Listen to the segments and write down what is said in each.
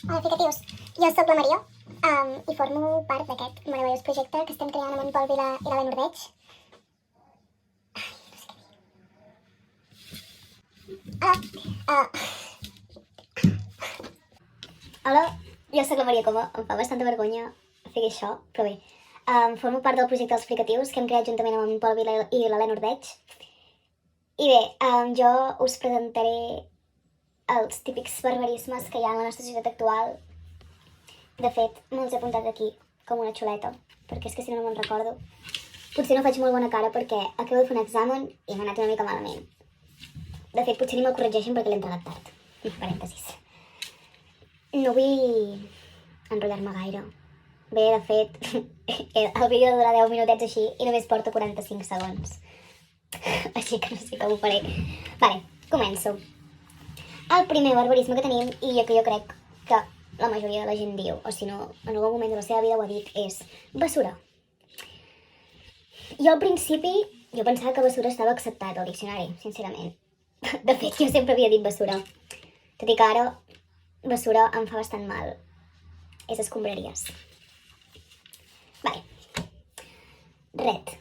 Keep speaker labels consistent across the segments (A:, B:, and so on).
A: Hola, Fricatius. Jo soc la Maria i formo part d'aquest meravellós projecte que estem creant amb en Pol Vila i l'Helena Ordeig.
B: Hola, jo sóc la Maria Coma, em fa bastanta vergonya fer això, però bé. Formo part del projecte dels Fricatius que hem creat juntament amb en Pol Vila i l'Helena Ordeig. I bé, jo us presentaré els típics barbarismes que hi ha en la nostra societat actual. De fet, me'ls he apuntat aquí, com una xuleta, perquè és que si no me'n recordo. Potser no faig molt bona cara perquè acabo de fer un examen i m'ha anat una mica malament. De fet, potser ni me'l corregeixen perquè l'he entregat tard. Parèntesis. No vull enrotllar-me gaire. Bé, de fet, el vídeo durarà 10 minutets així i només porto 45 segons. Així que no sé com ho faré. Vale, començo. El primer barbarisme que tenim, i que jo crec que la majoria de la gent diu, o si no, en algun moment de la seva vida ho ha dit, és basura. Jo al principi, jo pensava que basura estava acceptat al diccionari, sincerament. De fet, jo sempre havia dit basura. Tot i que ara, basura em fa bastant mal. És escombraries. Vale. Red.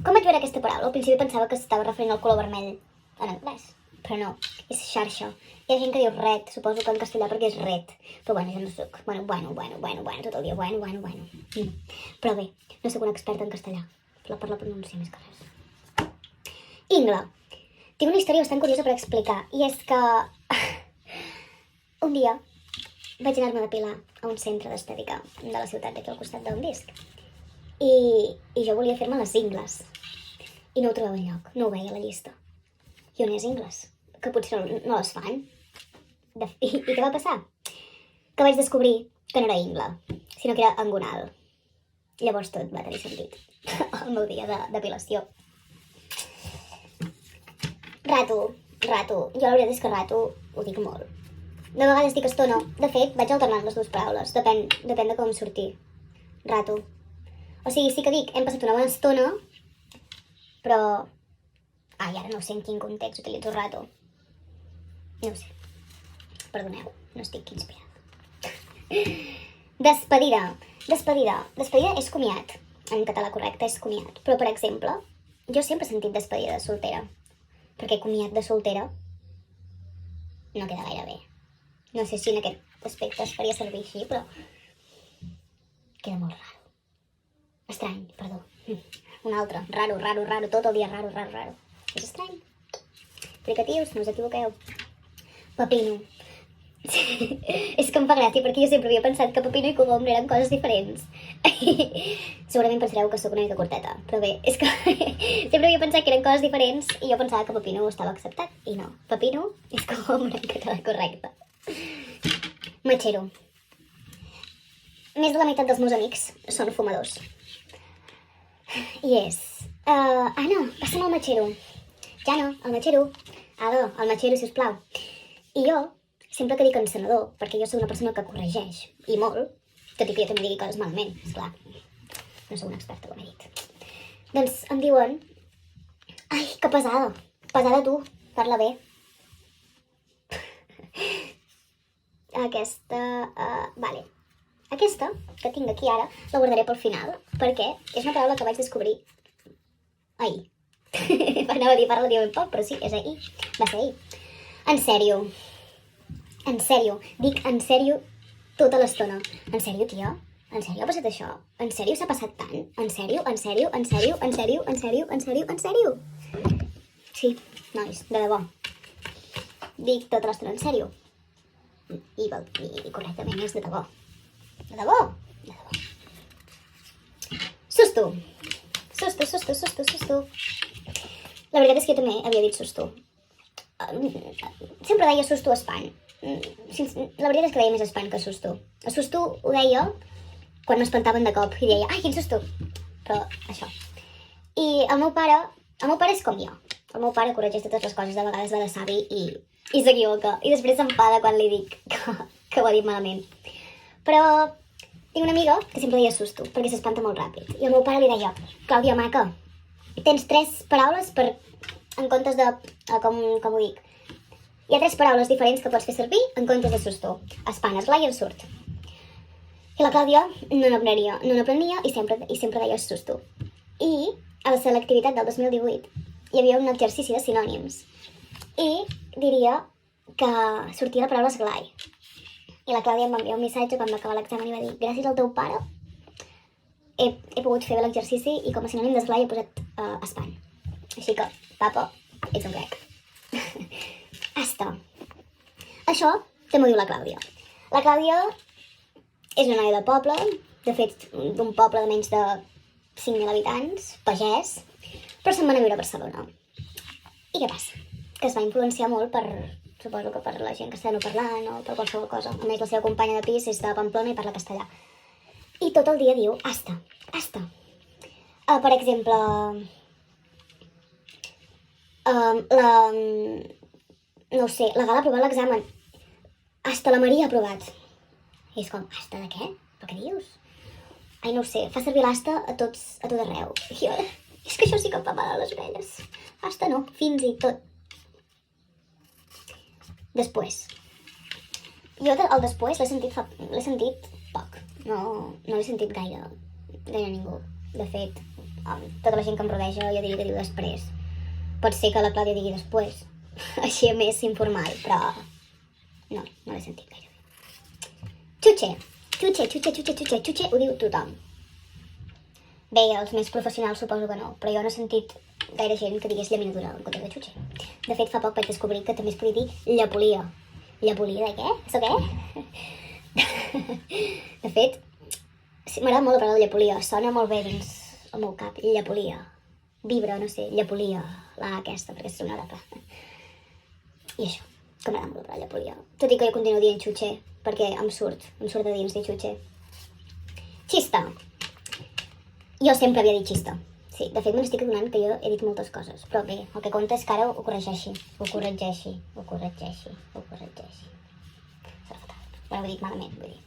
B: Com vaig veure aquesta paraula? Al principi pensava que s'estava referint al color vermell en anglès, però no, és xarxa. Hi ha gent que diu red, suposo que en castellà perquè és red, però bueno, jo no soc. Bueno, tot el dia, bueno. Però bé, no soc una experta en castellà, per la pronúncia més que res. Ingla. Tinc una història bastant curiosa per explicar, i és que un dia vaig anar-me a depilar a un centre d'estètica de la ciutat d'aquí al costat d'on visc. I jo volia fer-me les ingles. I no ho trobava enlloc, no ho veia a la llista. I on és ingles? Que potser no les fan. I què va passar? Que vaig descobrir que no era ingle, sinó que era angonal. Llavors tot va tenir sentit. El meu dia de depilació. Rato. Jo la veritat és que rato ho dic molt. De vegades dic estona. De fet, vaig alternant les dues paraules. Depèn de com surti. Rato. O sigui, sí que dic, hem passat una bona estona, però... Ai, ara no sé en quin context utilitzo rato. No ho sé. Perdoneu, no estic inspirada. Despedida. Despedida és comiat. En català correcte és comiat. Però, per exemple, jo sempre he sentit despedida de soltera. Perquè comiat de soltera no queda gaire bé. No sé si en aquest aspecte es faria servir així, però queda molt raro. Estrany, perdó. Un altre. Raro. Tot el dia raro. És estrany. Fricatius, no us equivoqueu. Pepino. És que em fa gràcia perquè jo sempre havia pensat que pepino i cogombre eren coses diferents. Segurament pensareu que sóc una mica corteta, però bé, és que sempre havia pensat que eren coses diferents i jo pensava que pepino estava acceptat. I no, pepino és cogombre en català correcte. Matxero. Més de la meitat dels meus amics són fumadors. I és... Anna, passa'm el matxero. Ja no, el matxero. Ada, el matxero, sisplau. I jo, sempre que dic encenedor, perquè jo soc una persona que corregeix, i molt, tot i que jo també digui coses malament, esclar. No soc una experta, com he dit. Doncs em diuen... Ai, que pesada. Pesada tu, parla bé. Vale. Aquesta, que tinc aquí ara, la guardaré pel final, perquè és una paraula que vaig descobrir ahir. Anava a dir fa relativament poc, però sí, és ahir. Va ser ahir. En sèrio. Dic en sèrio tota l'estona. En sèrio, tia? En sèrio ha passat això? En sèrio s'ha passat tant? En sèrio? Sí, nois, de debò. Dic tota l'estona en sèrio. I correctament és de debò. De debò. Susto. La veritat és que jo també havia dit susto. Sempre deia susto a espant. La veritat és que deia més espant que susto. A susto ho deia quan m'espantaven de cop i deia, ai, quin susto. Però això. I el meu pare és com jo. El meu pare corregeix totes les coses, de vegades va de savi i s'equivoca. I després s'enfada quan li dic que ho ha dit malament. Però tinc una amiga que sempre deia susto, perquè s'espanta molt ràpid. I el meu pare li deia, Clàudia, maca, tens 3 paraules en comptes de... com ho dic? Hi ha 3 paraules diferents que pots fer servir en comptes de susto. Espant, esglai i ensurt. I la Clàudia no n'aprenia i sempre deia susto. I a la selectivitat del 2018 hi havia un exercici de sinònims. I diria que sortia la paraula esglai. I la Clàudia em va enviar un missatge quan va acabar l'examen i va dir: gràcies al teu pare he pogut fer l'exercici i com a sinònim d'esglai he posat espant. Així que, papa, ets un crec. Hasta. Això també ho diu la Clàudia. La Clàudia és una noia de poble, de fet d'un poble de menys de 5.000 habitants, pagès, però se'n va anar a viure a Barcelona. I què passa? Que es va influenciar molt suposo que per la gent castellanoparlant o per qualsevol cosa. A més, la seva companya de pis és de Pamplona i parla castellà. I tot el dia diu hasta. Per exemple, no ho sé, la Gala ha aprovat l'examen. Hasta la Maria ha aprovat. I és com, hasta de què? Però què dius? Ai, no ho sé, fa servir l'hasta a tot arreu. I jo, és que això sí que em fa mal a les orelles. Hasta no, fins i tot. Després. Jo el després l'he sentit poc. No l'he sentit gaire ningú. De fet, tota la gent que em rodeja jo diria que diu després. Pot ser que la Clàudia digui després. Així més informal, però no l'he sentit gaire. Xutxe, ho diu tothom. Bé, els més professionals suposo que no, però jo no he sentit gaire gent que digués llaminadura en comptes de xutxe. De fet, fa poc vaig descobrir que també es podia dir llapolia. Llapolia de què? Això què? De fet, m'agrada molt la paraula llapolia, sona molt bé dins el meu cap. Llapolia. Vibra, no sé, llapolia, aquesta, perquè és sonora. I això, que m'agrada molt la paraula llapolia. Tot i que jo continuo dient xutxe, perquè em surt de dins dir xutxe. Xista. Jo sempre havia dit xista. Sí, de fet me n'estic adonant que jo he dit moltes coses, però bé, el que compta és que ara ho corregeixi. Serà fatal. Però ho he dit malament, vull dir.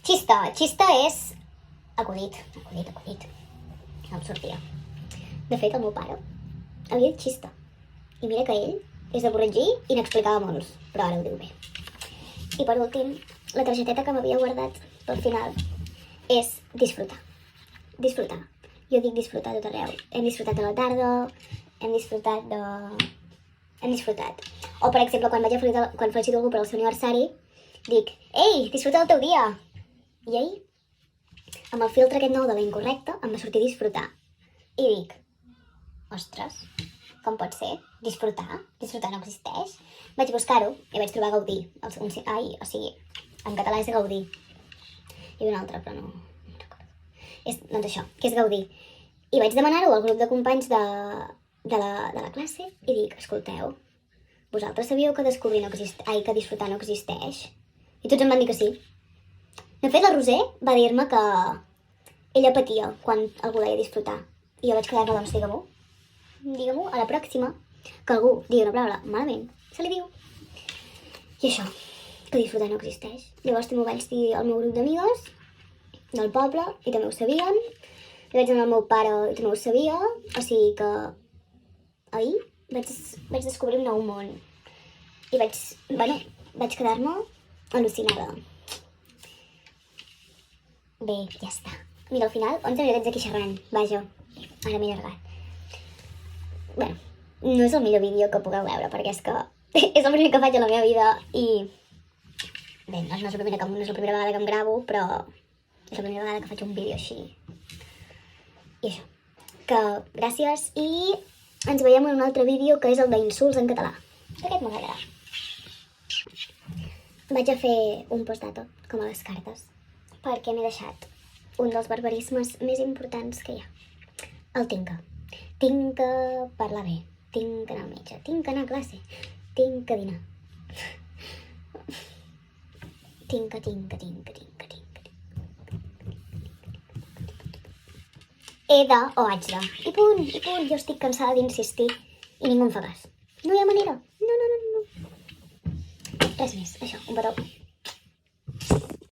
B: Xista és acudit. No em sortia. De fet, el meu pare havia dit xista. I mira que ell és de corregir i n'explicava molts, però ara ho diu bé. I per últim, la targeteta que m'havia guardat pel final és disfrutar. Jo dic disfrutar tot arreu. Hem disfrutat de la tarda, hem disfrutat. O, per exemple, quan felicito algú per al seu aniversari, dic, ei, disfruta del teu dia. I ahir, amb el filtre aquest nou de la incorrecta, em va sortir disfrutar. I dic, ostres, com pot ser? Disfrutar no existeix. Vaig buscar-ho i vaig trobar gaudir. En català és gaudir. I un altre, però no recordo. Doncs això, que és gaudir. I vaig demanar-ho al grup de companys de la classe i dic, escolteu, vosaltres sabíeu que que disfrutar no existeix? I tots em van dir que sí. De fet, la Roser va dir-me que ella patia quan algú deia disfrutar. I jo vaig quedar-me, doncs, digue-m'ho a la pròxima, que algú digui una paraula malament, se li diu. I això, que disfrutar no existeix. Llavors també ho vaig dir al meu grup d'amigues del poble i també ho sabien. I vaig anar al meu pare i també ho sabia. O sigui que ahir vaig descobrir un nou món. I vaig quedar-me al·lucinada. Bé, ja està. Mira, al final, 11 minutets aquí xerrant. Vaja, ara m'he allargat. Bé, no és el millor vídeo que pugueu veure, perquè és que és el primer que faig a la meva vida i... Bé, no és la primera vegada que em gravo, però és la primera vegada que faig un vídeo així. I això, que gràcies i ens veiem en un altre vídeo que és el d'insults en català. Aquest m'agradarà. Vaig a fer un postdata, com a les cartes, perquè m'he deixat un dels barbarismes més importants que hi ha. El tinc que parlar bé, tinc que anar al metge, tinc que anar a classe, tinc que dinar. Tinc que. He de o haig de. I punt. Jo estic cansada d'insistir i ningú em fa cas. No hi ha manera. No. Res més. Això, un petó.